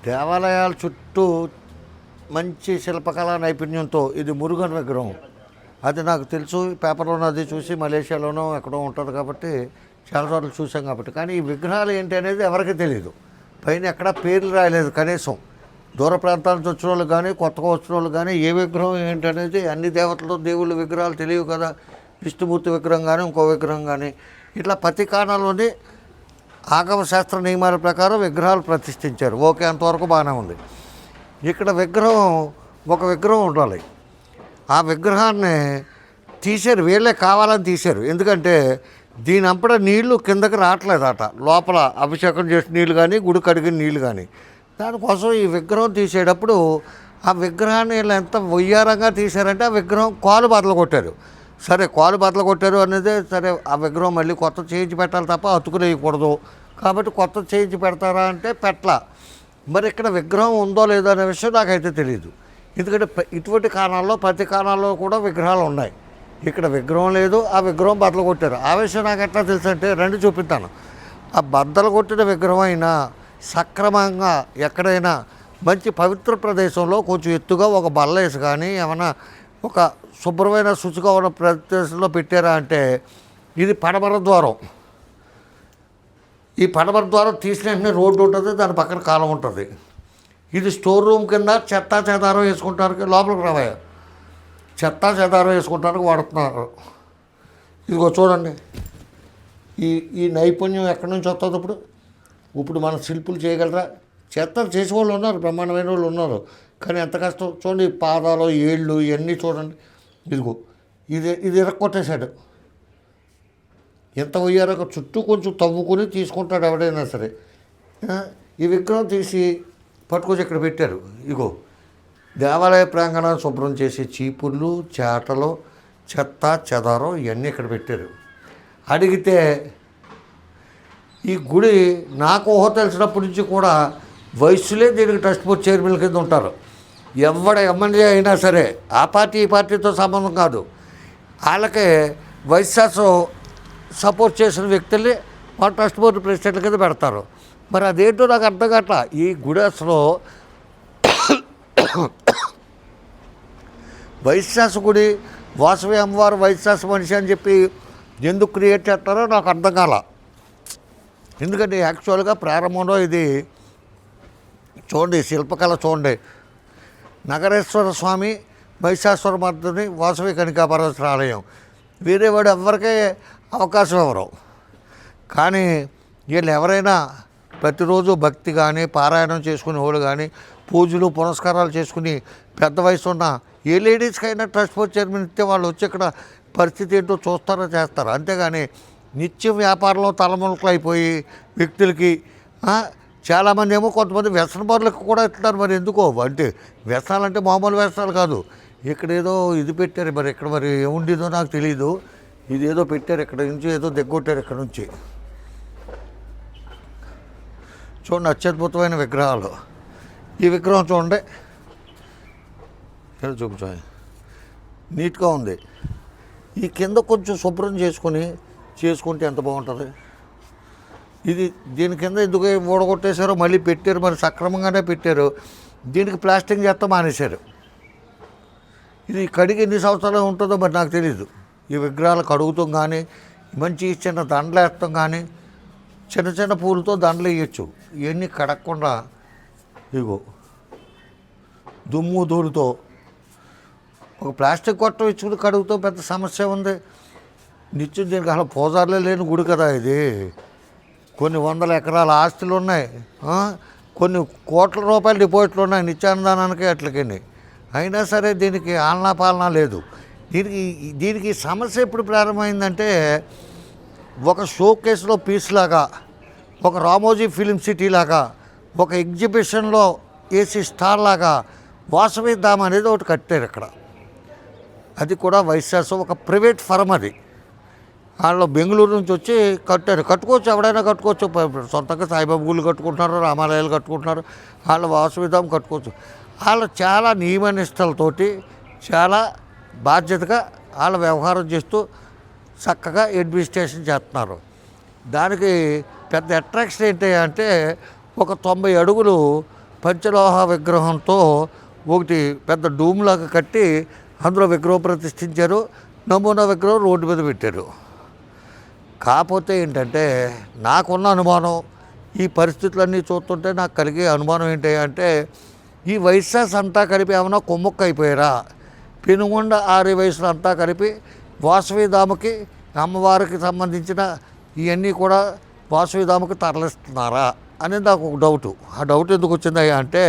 దేవాలయాల చుట్టూ మంచి శిల్పకళా నైపుణ్యంతో ఇది మురుగన్ విగ్రహం. అది నాకు తెలుసు, పేపర్లోనో అది చూసి మలేషియాలోనో ఎక్కడో ఉంటుంది కాబట్టి చాలాసార్లు చూసాం కాబట్టి. కానీ ఈ విగ్రహాలు ఏంటి అనేది ఎవరికీ తెలియదు. పైన ఎక్కడ పేర్లు రాయలేదు కనీసం. దూర ప్రాంతాల నుంచి వచ్చిన వాళ్ళు కానీ కొత్తగా వచ్చిన వాళ్ళు కానీ ఏ విగ్రహం ఏంటనేది, అన్ని దేవతలు దేవుళ్ళ విగ్రహాలు తెలియవు కదా. విష్ణుమూర్తి విగ్రహం కానీ ఇంకో విగ్రహం కానీ ఇట్లా ప్రతి కాణంలోని ఆగమ శాస్త్ర నియమాల ప్రకారం విగ్రహాలు ప్రతిష్ఠించారు. ఓకే, అంతవరకు బాగానే ఉంది. ఇక్కడ ఒక విగ్రహం ఉండాలి. ఆ విగ్రహాన్ని తీశారు, వీళ్ళే కావాలని తీశారు. ఎందుకంటే దీని అంపడ నీళ్లు కిందకి రావట్లేదట, లోపల అభిషేకం చేసిన నీళ్ళు కానీ గుడి కడిగిన నీళ్ళు కానీ. దానికోసం ఈ విగ్రహం తీసేటప్పుడు ఆ విగ్రహాన్ని వీళ్ళు ఎంత వయ్యారంగా తీశారంటే ఆ విగ్రహం కాలు బద్దలు కొట్టారు. సరే, కాలు బద్దలు కొట్టారు అనేది సరే, ఆ విగ్రహం మళ్ళీ కొత్త చేయించి పెట్టాలి తప్ప అతుకునేయకూడదు కాబట్టి కొత్త చేయించి పెడతారా అంటే పెట్టలా. మరి ఇక్కడ విగ్రహం ఉందో లేదో అనే విషయం నాకైతే తెలియదు. ఎందుకంటే ఇటువంటి కారణాల్లో ప్రతి కారణాల్లో కూడా విగ్రహాలు ఉన్నాయి. ఇక్కడ విగ్రహం లేదు, ఆ విగ్రహం బద్దలు కొట్టారు. ఆ విషయం నాకు ఎట్లా తెలుసు అంటే రెండు చూపిస్తాను. ఆ బద్దలు కొట్టిన విగ్రహం అయినా సక్రమంగా ఎక్కడైనా మంచి పవిత్ర ప్రదేశంలో కొంచెం ఎత్తుగా ఒక బల్ల వేసి కానీ ఏమైనా ఒక శుభ్రమైన శుచిగా ఉన్న ప్రదేశంలో పెట్టారా అంటే ఇది పడమర ద్వారం. ఈ పడమర ద్వారం తీసిన వెంటనే రోడ్డు ఉంటుంది, దాని పక్కన కాలం ఉంటుంది. ఇది స్టోర్ రూమ్ కింద చెత్తా చెదారం వేసుకుంటానికి లోపలికి రావయ్య చెత్తా చెదారం వేసుకుంటానికి వాడుతున్నారు. ఇదిగో చూడండి, ఈ నైపుణ్యం ఎక్కడి నుంచి వస్తుంది. ఇప్పుడు మన శిల్పులు చేయగలరా? చెత్త చేసే వాళ్ళు ఉన్నారు, బ్రహ్మాండమైన వాళ్ళు ఉన్నారు. కానీ ఎంత కష్టం చూడండి, పాదాలు ఏళ్ళు ఇవన్నీ చూడండి. ఇదిగో ఇది ఇరక్కొట్టేశాడు. ఎంత పోయారో చుట్టూ కొంచెం తవ్వుకొని తీసుకుంటాడు ఎవడైనా సరే. ఈ విగ్రహం తీసి పట్టుకొచ్చి ఇక్కడ పెట్టారు. ఇగో దేవాలయ ప్రాంగణాన్ని శుభ్రం చేసే చీపుర్లు చేటలు చెత్త చెదారం ఇవన్నీ ఇక్కడ పెట్టారు. అడిగితే ఈ గుడి నాకు ఊహ తెలిసినప్పటి నుంచి కూడా వయసులే దీనికి ట్రస్ట్ బోర్డ్ చైర్మన్ కింద ఉంటారు. ఎమ్మెల్యే అయినా సరే ఆ పార్టీ ఈ పార్టీతో సంబంధం కాదు, వాళ్ళకే వైశాసు సపోర్ట్ చేసిన వ్యక్తుల్ని వాళ్ళ ట్రస్ట్ బోర్డు ప్రెసిడెంట్ల కింద పెడతారు. మరి అదేంటో నాకు అర్థం కావట్లా. ఈ గుడి అసలు వైశాస గుడి, వాసవి అమ్మవారు వైశాస మనిషి అని చెప్పి ఎందుకు క్రియేట్ చేస్తారో నాకు అర్థం కాల. ఎందుకంటే యాక్చువల్గా ప్రారంభంలో ఇది చూడండి, శిల్పకళ చూడండి, నగరేశ్వర స్వామి మహిషాసుర మర్దిని వాసవి కనికాపరమేశ్వర ఆలయం. వేరేవాడు ఎవరికే అవకాశం ఇవ్వరు. కానీ వీళ్ళు ఎవరైనా ప్రతిరోజు భక్తి కానీ పారాయణం చేసుకునే వాళ్ళు కానీ పూజలు పునస్కారాలు చేసుకుని పెద్ద వయసు ఉన్న ఏ లేడీస్కైనా ట్రస్ట్ బోర్డ్ చైర్మన్ ఇస్తే వాళ్ళు వచ్చి ఇక్కడ పరిస్థితి ఏంటో చూస్తారో చేస్తారు. అంతేగాని నిత్యం వ్యాపారంలో తలమునకలు అయిపోయి వ్యక్తులకి చాలామంది ఏమో కొంతమంది వ్యసన పరులకు కూడా ఇస్తున్నారు. మరి ఎందుకో అంటే వ్యసనాలు అంటే మామూలు వ్యసనాలు కాదు. ఇక్కడ ఏదో ఇది పెట్టారు, మరి ఇక్కడ మరి ఏముండిదో నాకు తెలియదు. ఇది ఏదో పెట్టారు, ఇక్కడ నుంచి ఏదో దిగ్గొట్టారు. ఇక్కడ నుంచి చూడండి, అత్యద్భుతమైన విగ్రహాలు. ఈ విగ్రహం చూడండి, చూపించండి, నీట్గా ఉంది. ఈ కింద కొంచెం శుభ్రం చేసుకుంటే ఎంత బాగుంటుంది. దీని కింద ఎందుకు ఊడగొట్టేశారో మళ్ళీ పెట్టారు, మరి సక్రమంగానే పెట్టారు. దీనికి ప్లాస్టింగ్ చేస్తా మానేశారు. ఇది కడిగి ఎన్ని సంవత్సరాలు ఉంటుందో మరి నాకు తెలియదు. ఈ విగ్రహాలు కడుగుతాం కానీ మంచి చిన్న దండలు వేస్తాం కానీ చిన్న చిన్న పూలతో దండలు వేయచ్చు. ఇవన్నీ కడగకుండా ఇగో దుమ్ము ధూళితో ఒక ప్లాస్టిక్ కొట్టం ఇచ్చుకుని కడుగుతూ పెద్ద సమస్య ఉంది. నిత్యం దీనికి అసలు పోజార్లే లేని గుడి కదా ఇది. కొన్ని వందల ఎకరాల ఆస్తులు ఉన్నాయి, కొన్ని కోట్ల రూపాయల డిపాజిట్లు ఉన్నాయి నిత్యాన్నదానానికి అట్లకి. అయినా సరే దీనికి ఆలనా పాలన లేదు. దీనికి సమస్య ఎప్పుడు ప్రారంభమైందంటే ఒక షో కేసులో పీస్ లాగా, ఒక రామోజీ ఫిలిం సిటీ లాగా, ఒక ఎగ్జిబిషన్లో ఏసీ స్టార్ లాగా వాసవి ధామ్ అనేది ఒకటి కట్టారు ఇక్కడ. అది కూడా వైశాసం ఒక ప్రైవేట్ ఫర్మ్. అది వాళ్ళు బెంగళూరు నుంచి వచ్చి కట్టారు. కట్టుకోవచ్చు, ఎవడైనా కట్టుకోవచ్చు. సొంతంగా సాయిబాబా గుళ్ళు కట్టుకుంటున్నారు, రామాలయాలు కట్టుకుంటున్నారు, వాళ్ళు వాసవి ధామ్ కట్టుకోవచ్చు. వాళ్ళు చాలా నియమనిష్టలతోటి చాలా బాధ్యతగా వాళ్ళ వ్యవహారం చేస్తూ చక్కగా అడ్మినిస్ట్రేషన్ చేస్తున్నారు. దానికి పెద్ద అట్రాక్షన్ ఏంటి అంటే ఒక 90 అడుగులు పంచలోహ విగ్రహంతో ఒకటి పెద్ద డూమ్ లాగా కట్టి అందులో విగ్రహం ప్రతిష్ఠించారు. నమూనా విగ్రహం రోడ్డు మీద పెట్టారు. కాకపోతే ఏంటంటే నాకున్న అనుమానం, ఈ పరిస్థితులన్నీ చూస్తుంటే నాకు కలిగే అనుమానం ఏంటి అంటే ఈ వైశ్యాస్ అంతా కలిపి ఏమైనా కొమ్ముక్క అయిపోయారా? పెనుగొండ ఆర్య వయసులు అంతా కలిపి వాసవిధామకి అమ్మవారికి సంబంధించిన ఇవన్నీ కూడా వాసవిధామకి తరలిస్తున్నారా అనేది నాకు ఒక డౌటు. ఆ డౌట్ ఎందుకు వచ్చిందయ్యా అంటే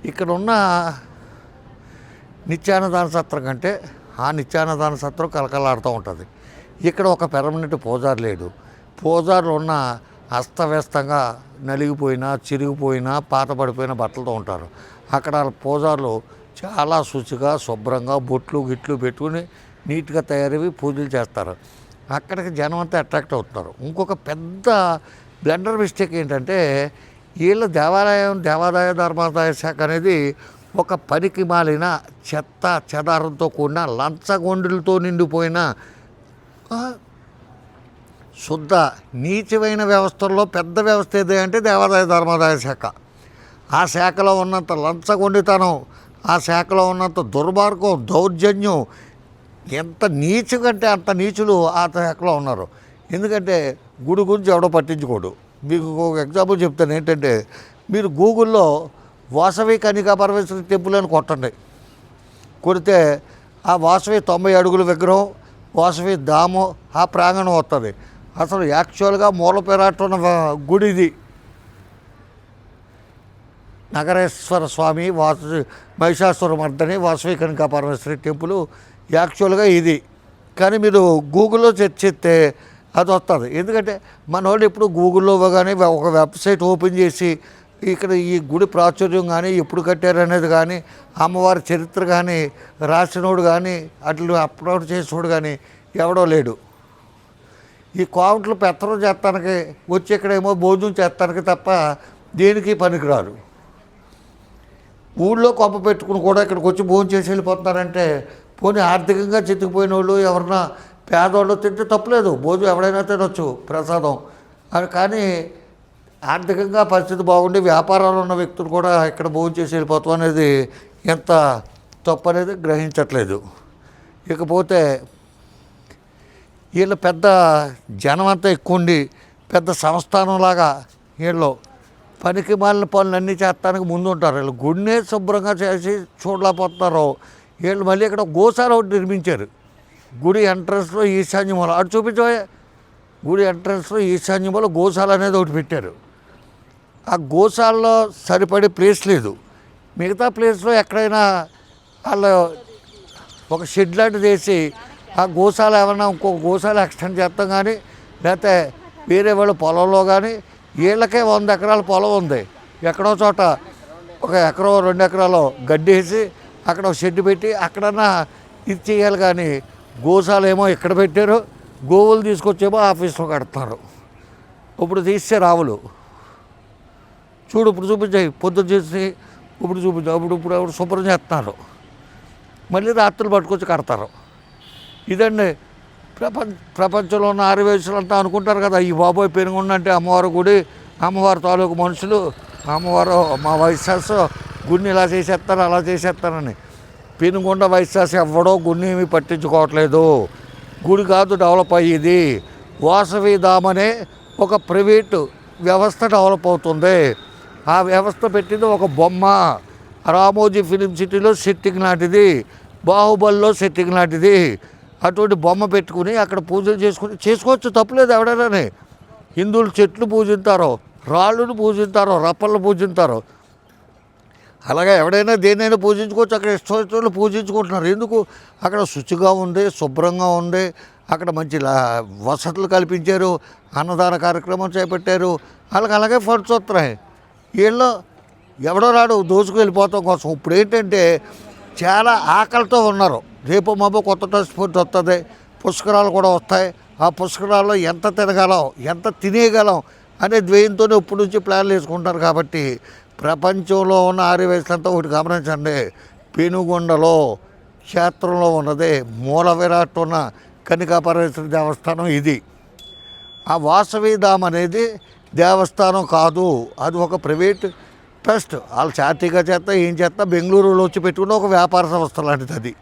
ఇక్కడ ఉన్న నిత్యాన్నదాన సత్రం కంటే ఆ నిత్యాన్నదాన సత్రం కలకలాడుతూ ఉంటుంది. ఇక్కడ ఒక పెర్మనెంట్ పూజారి లేడు. పూజారులు ఉన్న అస్తవ్యస్తంగా నలిగిపోయినా చిరిగిపోయినా పాతపడిపోయిన బట్టలతో ఉంటారు. అక్కడ పూజారులు చాలా శుచిగా శుభ్రంగా బొట్లు గిట్లు పెట్టుకుని నీట్గా తయారవి పూజలు చేస్తారు. అక్కడికి జనం అంతా అట్రాక్ట్ అవుతున్నారు. ఇంకొక పెద్ద బ్లెండర్ మిస్టేక్ ఏంటంటే వీళ్ళ దేవాదాయ ధర్మాదాయ శాఖ అనేది ఒక పనికి మాలిన చెత్త చెదారంతో కూడిన లంచగొండులతో నిండిపోయిన శుద్ధ నీచమైన వ్యవస్థల్లో పెద్ద వ్యవస్థ ఏది అంటే దేవాదాయ ధర్మాదాయ శాఖ. ఆ శాఖలో ఉన్నంత లంచగొండితనం, ఆ శాఖలో ఉన్నంత దుర్మార్గం, దౌర్జన్యం, ఎంత నీచుకంటే అంత నీచులు ఆ శాఖలో ఉన్నారు. ఎందుకంటే గుడి గురించి ఎవడో పట్టించుకోడు. మీకు ఒక ఎగ్జాంపుల్ చెప్తాను ఏంటంటే మీరు గూగుల్లో వాసవి కన్యకా పరమేశ్వరి టెంపుల్ అని కొట్టండి. కొడితే ఆ వాసవి 90 అడుగుల విగ్రహం, వాసవి ధామం ఆ ప్రాంగణం వస్తుంది. అసలు యాక్చువల్గా మూలపేరాట ఉన్న గుడి ఇది. నగరేశ్వర స్వామి మహిషాసుర మర్దని వాసవి కన్యకా పరమేశ్వరి టెంపుల్ యాక్చువల్గా ఇది. కానీ మీరు గూగుల్లో చర్చిస్తే అది వస్తుంది. ఎందుకంటే మన వాళ్ళు ఎప్పుడు గూగుల్లో కానీ ఒక వెబ్సైట్ ఓపెన్ చేసి ఇక్కడ ఈ గుడి ప్రాచుర్యం కానీ ఎప్పుడు కట్టారనేది కానీ అమ్మవారి చరిత్ర కానీ రాసినోడు కానీ అట్లు అప్లోడ్ చేసినోడు కానీ ఎవడో లేడు. ఈ కోమట్లు పెత్తనం చేస్తానికి వచ్చి ఇక్కడేమో భోజనం చేస్తానికి తప్ప దేనికి పనికిరారు. ఊళ్ళో కొప్ప పెట్టుకుని కూడా ఇక్కడికి వచ్చి భోజనం చేసి వెళ్ళిపోతున్నారంటే పోనీ ఆర్థికంగా చితికిపోయిన వాళ్ళు ఎవరన్నా పేదవాళ్ళు తింటే తప్పలేదు, భోజనం ఎవడైనా తినొచ్చు ప్రసాదం అని. కానీ ఆర్థికంగా పరిస్థితి బాగుండి వ్యాపారాలు ఉన్న వ్యక్తులు కూడా ఇక్కడ భోజనం చేసి వెళ్ళిపోతాం అనేది ఎంత తప్పు అనేది గ్రహించట్లేదు. ఇకపోతే వీళ్ళు పెద్ద జనం అంతా ఎక్కువ ఉండి పెద్ద సంస్థానంలాగా వీళ్ళు పనికి మాలిన పనులన్నీ చేస్తానికి ముందు ఉంటారు. వీళ్ళు గుడినే శుభ్రంగా చేసి చూడలేకపోతున్నారు. వీళ్ళు మళ్ళీ ఇక్కడ గోశాల ఒకటి నిర్మించారు. గుడి ఎంట్రన్స్లో ఈశాన్యమూల అటు చూపించబోయే గుడి ఎంట్రన్స్లో ఈశాన్యమూల గోశాల అనేది ఒకటి పెట్టారు. ఆ గోశాలలో సరిపడే ప్లేస్ లేదు. మిగతా ప్లేస్లో ఎక్కడైనా వాళ్ళు ఒక షెడ్ లాంటిది వేసి ఆ గోశాల ఏమన్నా ఇంకో గోశాల ఎక్స్టెండ్ చేస్తాం కానీ లేకపోతే వేరే వాళ్ళ పొలంలో కానీ వీళ్ళకే 100 ఎకరాల పొలం ఉంది. ఎక్కడో చోట 1 ఎకరం 2 ఎకరాలు గడ్డి వేసి అక్కడ ఒక షెడ్ పెట్టి అక్కడన్నా ఇది చేయాలి. కానీ గోశాల ఏమో ఇక్కడ పెట్టారు, గోవులు తీసుకొచ్చేమో ఆఫీస్లో కడతారు. ఇప్పుడు తీస్తే రావులు చూడు, ఇప్పుడు చూపించాయి పొద్దున చేసి ఇప్పుడు చూపించాయి. ఇప్పుడు శుభ్రం చేస్తున్నారు, మళ్ళీ రాత్రులు పట్టుకొచ్చి కడతారు. ఇదండి ప్రపంచంలో ఉన్న ఆర్యవైశ్యులంతా అనుకుంటారు కదా, ఈ బాబోయ్ పెనుగొండ అంటే అమ్మవారి గుడి, అమ్మవారి తాలూకు మనుషులు, అమ్మవారు మా వైశ్యాస్ గుడిని ఇలా చేసేస్తారు అలా చేసేస్తారని. పెనుగొండ వైశ్యాస్ ఎవడో గుడిని ఏమీ పట్టించుకోవట్లేదు. గుడి కాదు డెవలప్ అయ్యేది, వాసవి ధామ్ అనే ఒక ప్రైవేటు వ్యవస్థ డెవలప్ అవుతుంది. ఆ వ్యవస్థ పెట్టింది ఒక బొమ్మ. రామోజీ ఫిలిం సిటీలో సెట్టింగ్ లాంటిది, బాహుబలిలో సెట్టింగ్ లాంటిది. అటువంటి బొమ్మ పెట్టుకుని అక్కడ పూజలు చేసుకోవచ్చు, తప్పులేదు ఎవడైనా. హిందువులు చెట్లు పూజింతారో, రాళ్ళను పూజింతారో, రప్పలను పూజింతారో, అలాగే ఎవడైనా దేనైనా పూజించుకోవచ్చు. అక్కడ ఇష్టం పూజించుకుంటున్నారు. ఎందుకు? అక్కడ శుచిగా ఉంది, శుభ్రంగా ఉంది, అక్కడ మంచి వసతులు కల్పించారు, అన్నదాన కార్యక్రమం చేపట్టారు. అలాగే ఫండ్స్ వస్తున్నాయి. వీళ్ళు ఎవడో రాడు దోచుకు వెళ్ళిపోతాం కోసం. ఇప్పుడు ఏంటంటే చాలా ఆకలితో ఉన్నారు. రేపు మాబో కొత్త ట్రాన్స్పోర్ట్ వస్తుంది, పుష్కరాలు కూడా వస్తాయి. ఆ పుష్కరాల్లో ఎంత తినగలం, ఎంత తినేయగలం అనే ద్వయంతోనే ఇప్పటి నుంచి ప్లాన్లు వేసుకుంటారు. కాబట్టి ప్రపంచంలో ఉన్న ఆర్యవైశ్యులంతా ఒకటి గమనించండి, పెనుగొండలో క్షేత్రంలో ఉన్నదే మూల విరాట్ ఉన్న కన్యకా పరమేశ్వరి దేవస్థానం ఇది. ఆ వాసవి ధామ్ అనేది దేవస్థానం కాదు, అది ఒక ప్రైవేట్ ట్రస్ట్ వాళ్ళు చాతీగా చేస్తా ఏం చేస్తా బెంగళూరులో వచ్చి పెట్టుకున్న ఒక వ్యాపార సంస్థ లాంటిది అది.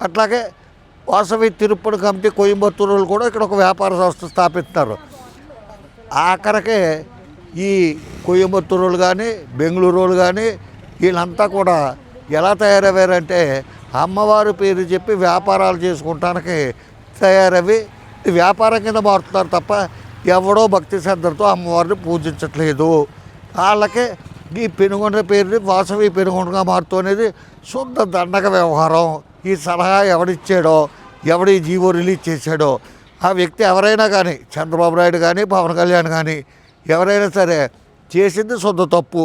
అట్లాగే వాసవి తిరుపతి కమిటీ కోయంబత్తూరులో కూడా ఇక్కడ ఒక వ్యాపార సంస్థ స్థాపిస్తున్నారు. ఆఖరికే ఈ కోయంబత్తూరులు కానీ బెంగళూరులు కానీ వీళ్ళంతా కూడా ఎలా తయారయ్యారంటే అమ్మవారి పేరు చెప్పి వ్యాపారాలు చేసుకుంటానికి తయారవి వ్యాపారం కింద మారుతున్నారు తప్ప ఎవడో భక్తి శ్రద్ధలతో అమ్మవారిని పూజించట్లేదు. వాళ్ళకే ఈ పెనుగొండ పేరుని వాసవి పెనుగొండగా మారుతూ అనేది శుద్ధ దండగ వ్యవహారం. ఈ సలహా ఎవడిచ్చాడో ఎవడి జీవో రిలీజ్ చేశాడో ఆ వ్యక్తి ఎవరైనా కానీ చంద్రబాబు నాయుడు కానీ పవన్ కళ్యాణ్ కానీ ఎవరైనా సరే చేసింది శుద్ధ తప్పు.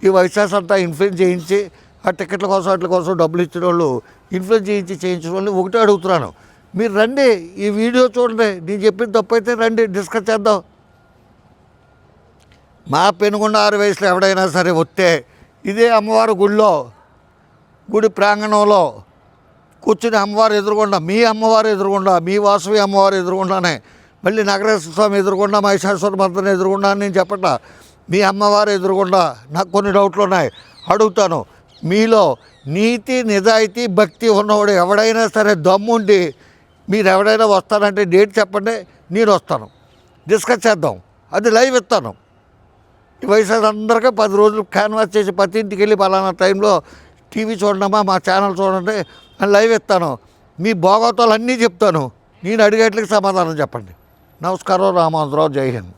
ఈ వైశాస్ అంతా ఇన్ఫ్లుయెన్స్ చేయించి ఆ టికెట్ల కోసం వాటి కోసం డబ్బులు ఇచ్చిన వాళ్ళు ఇన్ఫ్లుయెన్స్ చేయించిన వాళ్ళు ఒకటే అడుగుతున్నాను, మీరు రండి ఈ వీడియో చూడండి, నేను చెప్పిన తప్పు అయితే రండి డిస్కస్ చేద్దాం. మా పెనుగొండ 6 వయసులో ఎవడైనా సరే వస్తే ఇదే అమ్మవారి గుడి ప్రాంగణంలో కూర్చుని అమ్మవారు ఎదురుగుండా మీ అమ్మవారు ఎదురుగుండా మీ వాసవి అమ్మవారు ఎదురుగుండానే మళ్ళీ నగరేశ్వర స్వామి ఎదురుగుండా మహిషాసుర మర్దన ఎదురుగుండా అని నేను చెప్పట్లా, మీ అమ్మవారు ఎదురుగుండా నాకు కొన్ని డౌట్లు ఉన్నాయి అడుగుతాను. మీలో నీతి నిజాయితీ భక్తి ఉన్నవాడు ఎవడైనా సరే దమ్ముండి మీరు ఎవడైనా వస్తానంటే డేట్ చెప్పండి, నేను వస్తాను, డిస్కస్ చేద్దాం, అది లైవ్ ఇస్తాను. ఈ వయసు అందరికీ 10 రోజులు క్యాన్వాస్ చేసి ప్రతి ఇంటికి వెళ్ళి పలానా టైంలో టీవీ చూడమ్మా మా ఛానల్ చూడండి అని లైవ్ ఇస్తాను. మీ భోగవతాలు అన్నీ చెప్తాను, నేను అడిగేట్లకి సమాధానం చెప్పండి. నమస్కారం. రామాంధ్రరావు. జై హింద్.